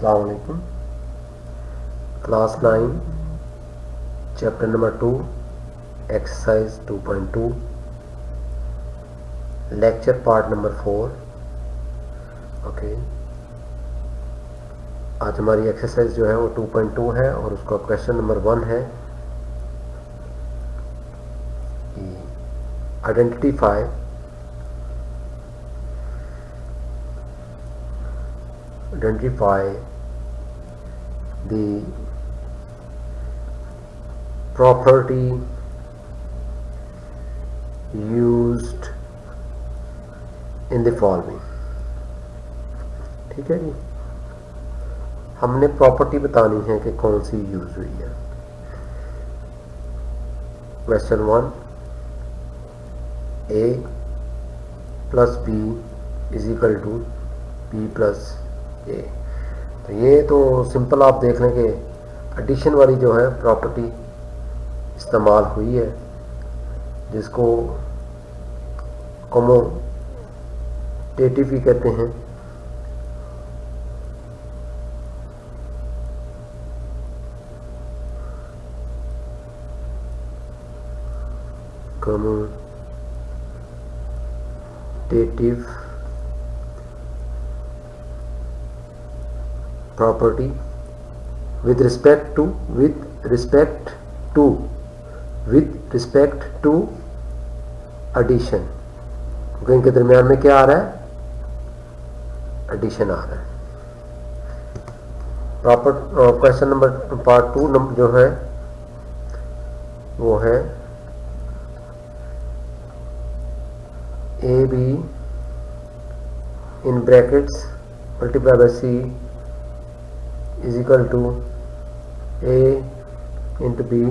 अस्सलाम वालेकुम। Class 9 chapter number 2 exercise 2.2 lecture part number 4। Okay, आज हमारी एक्सरसाइज जो है वो 2.2 है और उसका क्वेश्चन नंबर 1 है कि identify the property used in the following। ठीक है जी, हमने प्रॉपर्टी बतानी है कि कौन सी यूज हुई है। Question 1, a plus b is equal to b plus A. तो ये तो सिंपल आप देख लें कि एडिशन वाली जो है प्रॉपर्टी इस्तेमाल हुई है, जिसको कमोटेटिव भी कहते हैं। Commutative property with respect to addition, क्योंकि इनके दरमियान में क्या आ रहा है, एडिशन आ रहा है। प्रॉपर क्वेश्चन नंबर पार्ट 2 जो है वो है A B in brackets multiply by C is equal to A into B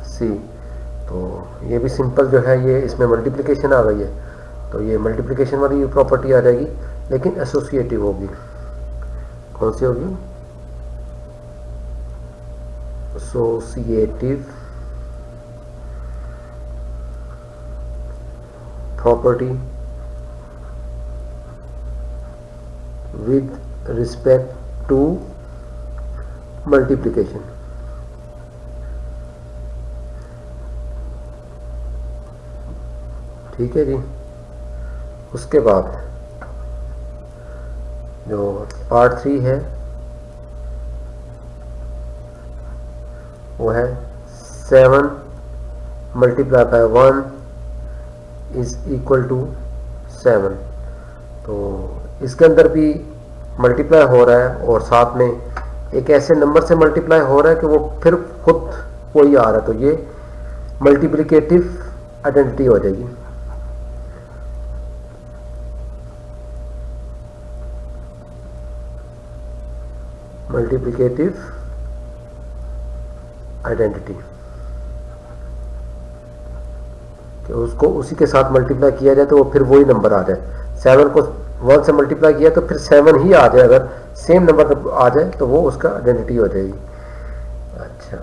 C. तो ये भी सिंपल जो है, ये इसमें मल्टीप्लिकेशन आ गई है, तो ये मल्टीप्लिकेशन वाली प्रॉपर्टी आ जाएगी, लेकिन एसोसिएटिव होगी। कौन सी होगी? Associative property with respect to multiplication. ठीक है जी। उसके बाद जो पार्ट 3 है वो है 7 multiply by 1 is equal to 7। तो इसके अंदर भी मल्टीप्लाई हो रहा है और साथ में एक ऐसे नंबर से मल्टीप्लाई हो रहा है कि वो फिर खुद वही आ रहा है, तो ये मल्टीप्लिकेटिव आइडेंटिटी हो जाएगी। मल्टीप्लिकेटिव आइडेंटिटी कि उसको उसी के साथ मल्टीप्लाई किया जाए तो वो फिर वही नंबर आ जाए। 7 को 1 से मल्टीप्लाई किया तो फिर 7 ही आ जाए, अगर सेम नंबर आ जाए तो वो उसका आइडेंटिटी हो जाएगी। अच्छा,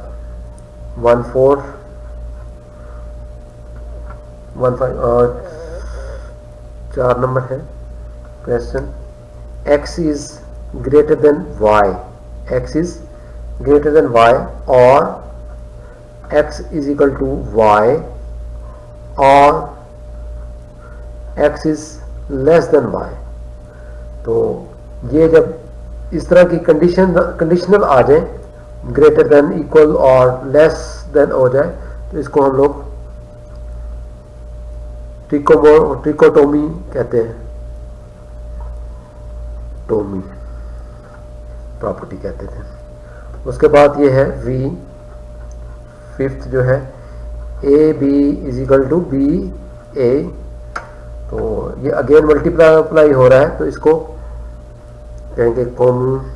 1 5 और 4 नंबर है question. x is greater than y, x is greater than y और x is equal to y और x is less than y। तो ये जब इस तरह की कंडीशनल आ जाए, ग्रेटर देन, इक्वल और लेस देन हो जाए, तो इसको हम लोग ट्रिकोटोमी कहते हैं, टोमी प्रॉपर्टी कहते थे। उसके बाद ये है v, 5th जो है A B is equal to B A. तो ये अगेन मल्टीप्लाई हो रहा है, तो इसको कहेंगे commutative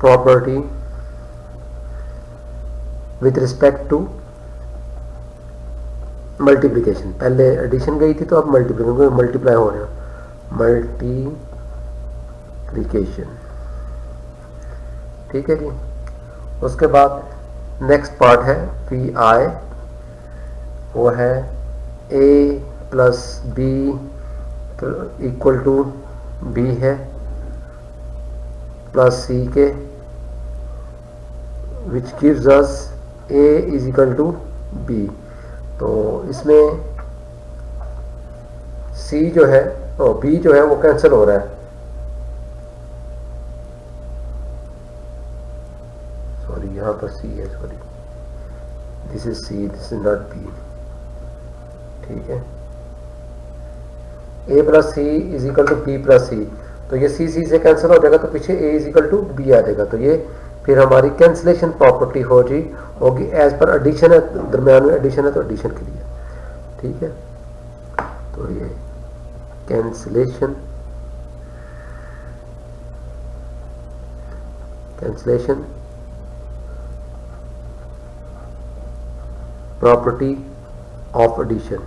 property with respect to multiplication. पहले एडिशन गई थी तो अब मल्टीप्लाई हो रहे हैं, मल्टीप्लिकेशन। ठीक है जी। उसके बाद नेक्स्ट पार्ट है पी आई, वो है a plus B equal to B है प्लस सी के, which gives us A is equal to B. तो इसमें सी जो है और बी जो है वो कैंसिल हो रहा है, सॉरी यहाँ पर सी है, sorry this is C, this is not B, ठीक है। A plus C is equal to B plus C, तो ये सी सी से कैंसिल हो जाएगा, तो पीछे ए इज इक्वल टू बी आ जाएगा। तो ये फिर हमारी कैंसिलेशन प्रॉपर्टी होगी एज पर एडिशन है, दरम्यान में एडिशन है तो एडिशन के लिए, ठीक है। तो ये कैंसिलेशन प्रॉपर्टी ऑफ एडिशन,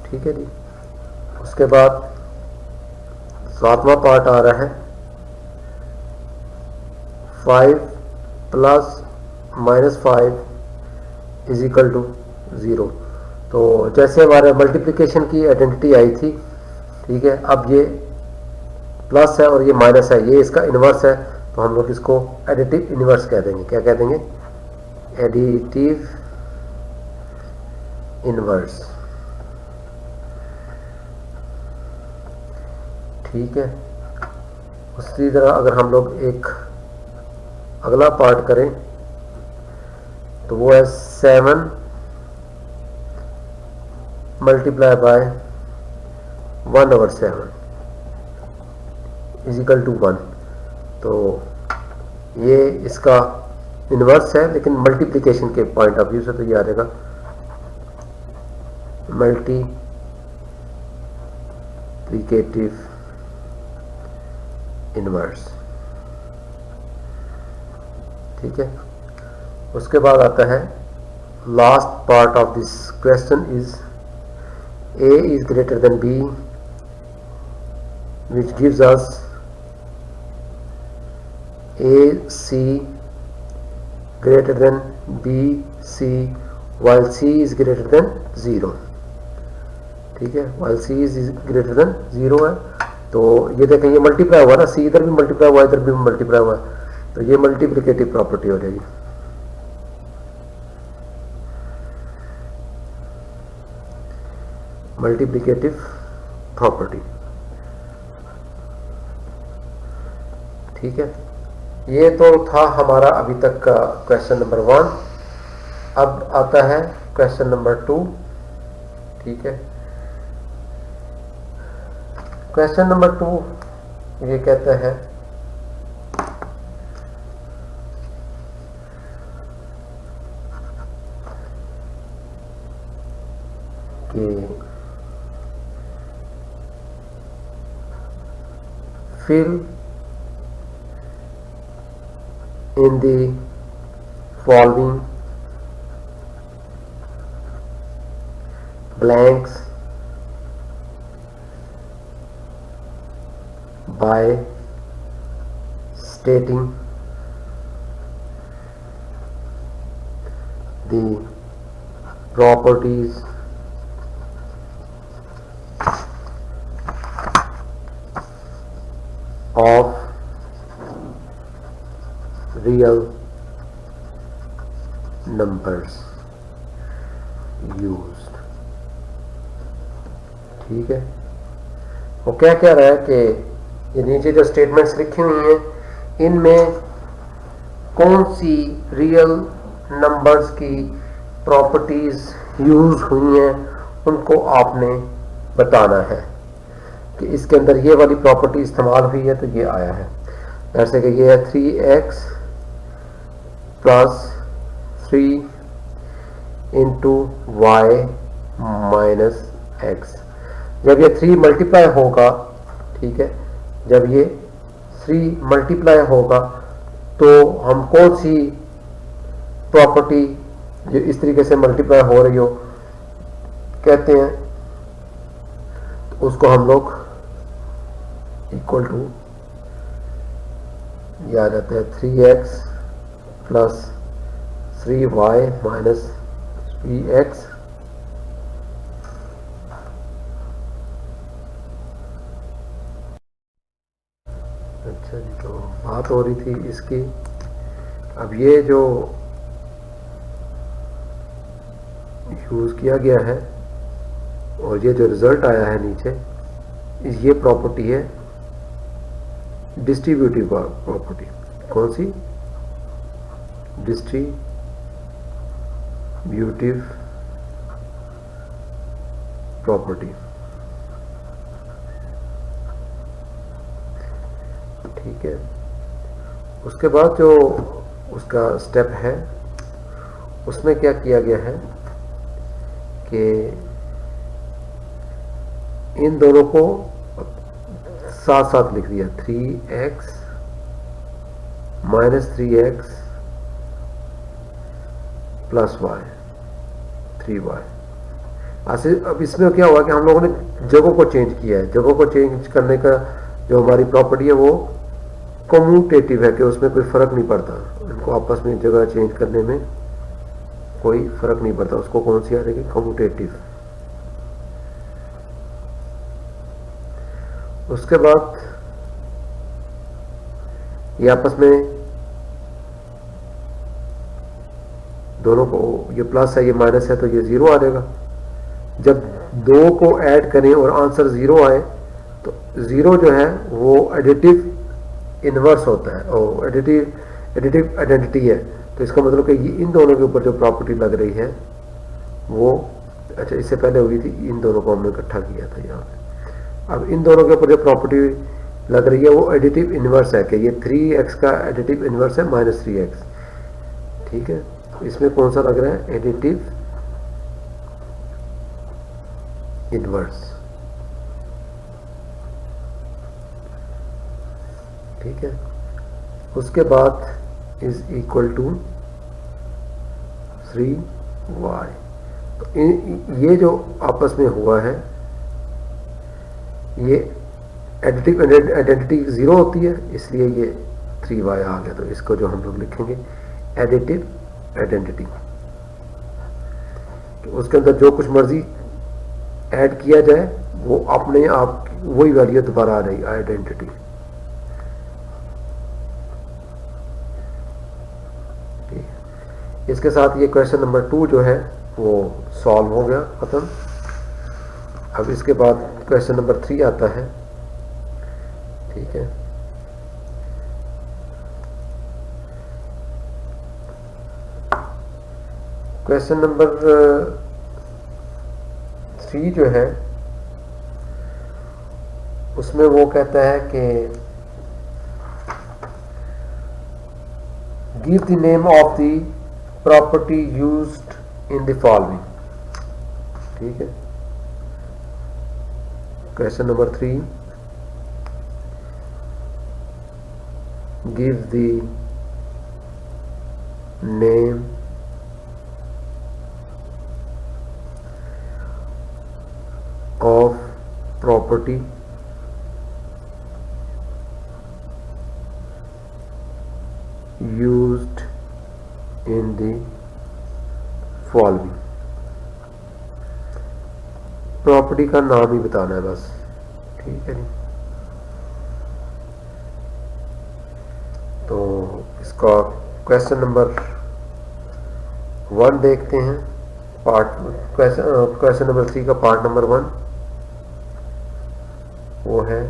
ठीक है जी। उसके बाद 7वां पार्ट आ रहा है 5 plus minus 5 is equal to 0। तो जैसे हमारे मल्टीप्लिकेशन की आइडेंटिटी आई थी, ठीक है, अब ये प्लस है और ये माइनस है, ये इसका इन्वर्स है, तो हम लोग इसको एडिटिव इन्वर्स कह देंगे। क्या कह देंगे? एडिटिव इन्वर्स, ठीक है। उसी तरह अगर हम लोग एक अगला पार्ट करें तो वो है 7 multiply by 1/7 is equal to 1। तो ये इसका इन्वर्स है, लेकिन मल्टीप्लिकेशन के पॉइंट ऑफ व्यू से तो ये आ जाएगा मल्टीप्लिकेटिव इन्वर्स, ठीक है। उसके बाद आता है last part of this question is a is greater than b, which gives us ac greater than bc while c is greater than 0, ठीक है। while c is greater than 0 है, तो ये देखें ये मल्टीप्लाई हुआ ना, सी इधर भी मल्टीप्लाई हुआ, इधर भी मल्टीप्लाई हुआ, तो ये मल्टीप्लिकेटिव प्रॉपर्टी हो जाएगी। मल्टीप्लिकेटिव प्रॉपर्टी, ठीक है। ये तो था हमारा अभी तक का क्वेश्चन नंबर 1। अब आता है क्वेश्चन नंबर 2, ठीक है। क्वेश्चन नंबर 2 ये कहता है कि fill in the following blanks by stating the properties of real numbers used, ठीक है। वो क्या कह रहा है कि ये नीचे जो स्टेटमेंट्स लिखी हुई हैं इनमें कौन सी रियल नंबर्स की प्रॉपर्टीज यूज हुई हैं उनको आपने बताना है कि इसके अंदर ये वाली प्रॉपर्टी इस्तेमाल हुई है, तो ये आया है। जैसे कि ये है 3x plus 3 into Y minus X. जब ये 3 मल्टीप्लाई होगा, ठीक है, जब ये 3 मल्टीप्लाई होगा तो हम कौन सी प्रॉपर्टी जो इस तरीके से मल्टीप्लाई हो रही हो कहते हैं, तो उसको हम लोग इक्वल टू याद आता है 3x plus 3y minus P x अच्छा जी, तो बात हो रही थी इसकी। अब ये जो यूज़ किया गया है और ये जो रिज़ल्ट आया है नीचे, ये प्रॉपर्टी है डिस्ट्रीब्यूटिव प्रॉपर्टी। कौन सी? Distributive property. ठीक है, उसके बाद जो उसका स्टेप है उसमें क्या किया गया है कि इन दोनों को साथ साथ लिख दिया, 3x minus 3x plus Y 3y। अब इसमें क्या हुआ कि हम लोगों ने जगहों को चेंज किया है। जगहों को चेंज करने का जो हमारी प्रॉपर्टी है वो कम्यूटेटिव है कि उसमें कोई फर्क नहीं पड़ता, इनको आपस में जगह चेंज करने में कोई फर्क नहीं पड़ता। उसको कौन सी आ रही है? कम्यूटेटिव। उसके बाद ये आपस में दोनों को, ये प्लस है ये माइनस है तो ये जीरो आ जाएगा। जब दो को ऐड करें और आंसर जीरो आए तो जीरो जो है वो एडिटिव इनवर्स होता है और एडिटिव आइडेंटिटी है। तो इसका मतलब कि इन दोनों के ऊपर जो प्रॉपर्टी लग रही है वो, अच्छा इससे पहले हुई थी, इन दोनों को हमने इकट्ठा किया था यहाँ पे। अब इन दोनों के ऊपर जो प्रॉपर्टी लग रही है वो एडिटिव इनवर्स है कि ये 3x का एडिटिव इनवर्स है माइनस 3x। ठीक है, इसमें कौन सा लग रहा है? Additive inverse. ठीक है, उसके बाद इज इक्वल टू 3y। तो ये जो आपस में हुआ है ये एडिटिव आइडेंटिटी जीरो होती है, इसलिए ये 3y आ गया। तो इसको जो हम लोग लिखेंगे एडिटिव आइडेंटिटी। तो उसके अंदर जो कुछ मर्जी ऐड किया जाए वो अपने आप वही वैल्यू दोबारा आ रही आइडेंटिटी। इसके साथ ये क्वेश्चन नंबर 2 जो है वो सॉल्व हो गया, खत्म। अब इसके बाद क्वेश्चन नंबर 3 आता है। ठीक है, क्वेश्चन नंबर 3 जो है उसमें वो कहता है कि give the name of the property used in the following. ठीक है, question number 3, give the name of property used in the following। Property का नाम ही बताना है बस। ठीक है जी, तो इसका क्वेश्चन नंबर 1 देखते हैं। क्वेश्चन नंबर 3 का पार्ट नंबर 1 वो है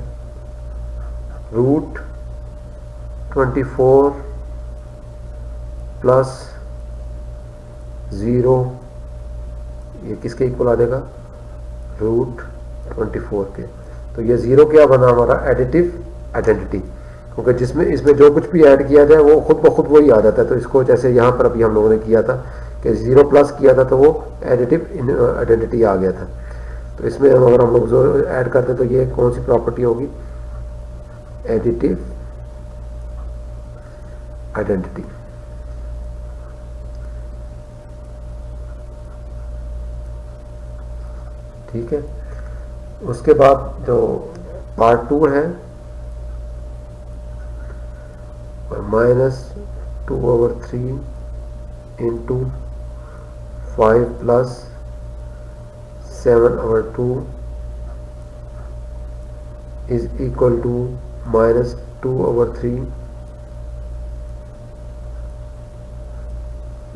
रूट 24 प्लस 0, ये किसके इक्वल आ जाएगा? रूट 24 के। तो ये 0 क्या बना हमारा? एडिटिव आइडेंटिटी, क्योंकि जिसमें इसमें जो कुछ भी ऐड किया जाए वो खुद ब खुद वही आ जाता है। तो इसको जैसे यहाँ पर अभी हम लोगों ने किया था कि 0 प्लस किया था तो वो एडिटिव आइडेंटिटी आ गया था। तो इसमें अगर हम लोग जो ऐड करते हैं तो ये कौन सी प्रॉपर्टी होगी? Additive identity. ठीक है, उसके बाद जो पार्ट 2 है -2/3 into 5 plus 7/2 is equal to minus 2/3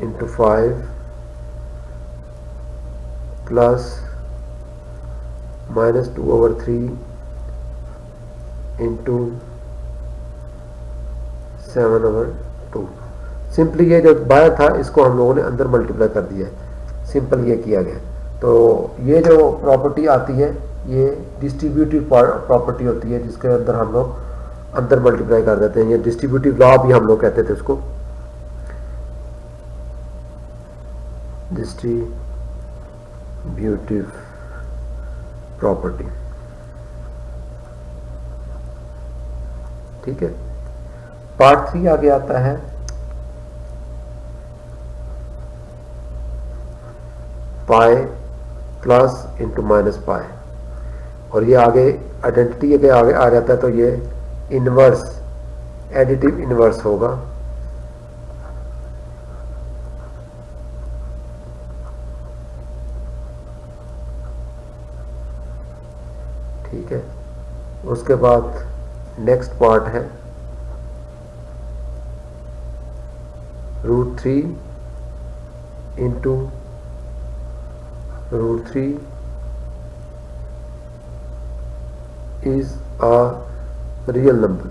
into 5 plus minus 2/3 into 7/2। Simply ये जो बाहर था इसको हम लोगों ने अंदर मल्टीप्लाई कर दिया है, सिंपल ये किया गया। तो ये जो प्रॉपर्टी आती है ये डिस्ट्रीब्यूटिव प्रॉपर्टी होती है, जिसके अंदर हम लोग अंदर मल्टीप्लाई कर देते हैं। ये डिस्ट्रीब्यूटिव लॉ भी हम लोग कहते थे उसको, डिस्ट्रीब्यूटिव प्रॉपर्टी। ठीक है, पार्ट 3 आगे आता है। Pi plus into minus pi, और ये आगे आइडेंटिटी के आगे आ जाता है, तो ये इनवर्स एडिटिव इनवर्स होगा। ठीक है, उसके बाद नेक्स्ट पार्ट है √3 into √3 is a real number।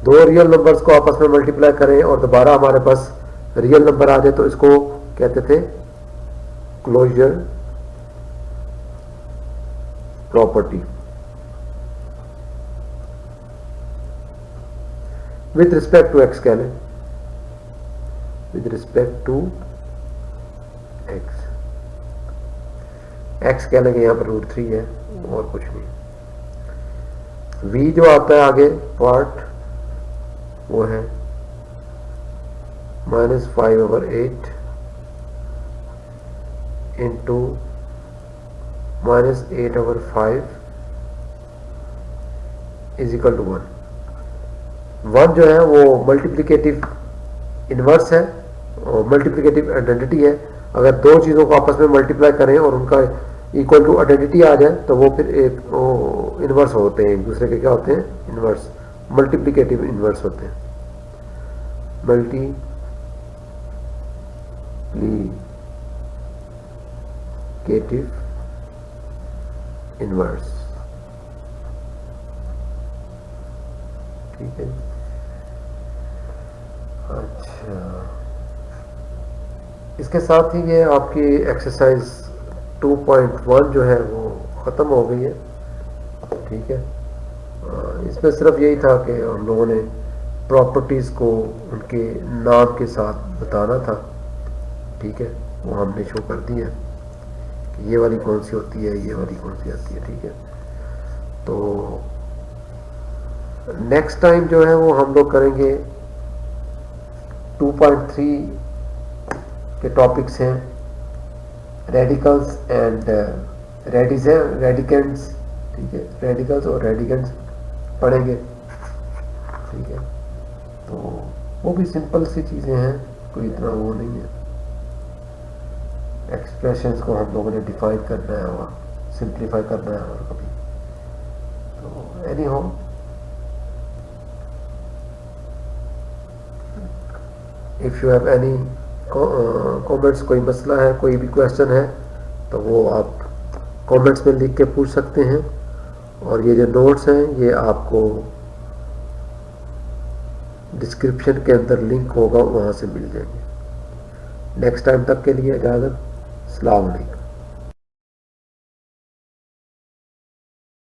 दो रियल नंबर्स को आपस में मल्टीप्लाई करें और दोबारा हमारे पास रियल नंबर आ जाए तो इसको कहते थे closure property. With respect to X कह लें, विथ रिस्पेक्ट टू एक्स कह लेंगे, यहां पर √3 है और कुछ नहीं। v जो आता है आगे पार्ट वो है -5/8 इंटू -8/5 इज इक्वल टू 1। 1 जो है वो मल्टीप्लिकेटिव इनवर्स है और मल्टीप्लिकेटिव आइडेंटिटी है। अगर दो चीज़ों को आपस में मल्टीप्लाई करें और उनका इक्वल टू आइडेंटिटी आ जाए तो वो फिर एक इनवर्स होते हैं, एक दूसरे के क्या होते हैं, इनवर्स, मल्टीप्लिकेटिव इनवर्स होते हैं, मल्टीप्लिकेटिव इनवर्स। ठीक है, अच्छा, इसके साथ ही ये आपकी एक्सरसाइज 2.1 जो है वो ख़त्म हो गई है। ठीक है, इसमें सिर्फ यही था कि हम लोगों ने प्रॉपर्टीज़ को उनके नाम के साथ बताना था। ठीक है, वो हमने शो कर दी है कि ये वाली कौन सी होती है, ये वाली कौन सी आती है। ठीक है, तो नेक्स्ट टाइम जो है वो हम लोग करेंगे 2.3 के टॉपिक्स हैं रेडिकल्स एंड रेडिकेंट्स। ठीक है, रेडिकल्स और रेडिकेंट्स पढ़ेंगे। ठीक है, तो वो भी सिंपल सी चीज़ें हैं, कोई इतना वो नहीं है। एक्सप्रेशंस को हम लोगों ने डिफाइन करना है और सिंप्लीफाई करना है और कभी तो एनी हो। If you have any comments, कोई मसला है, कोई भी क्वेश्चन है तो वो आप कमेंट्स में लिख के पूछ सकते हैं। और ये जो नोट्स हैं ये आपको डिस्क्रिप्शन के अंदर लिंक होगा, वहाँ से मिल जाएंगे। नेक्स्ट टाइम तक के लिए इजाज़त, अस्सलाम वालेकुम।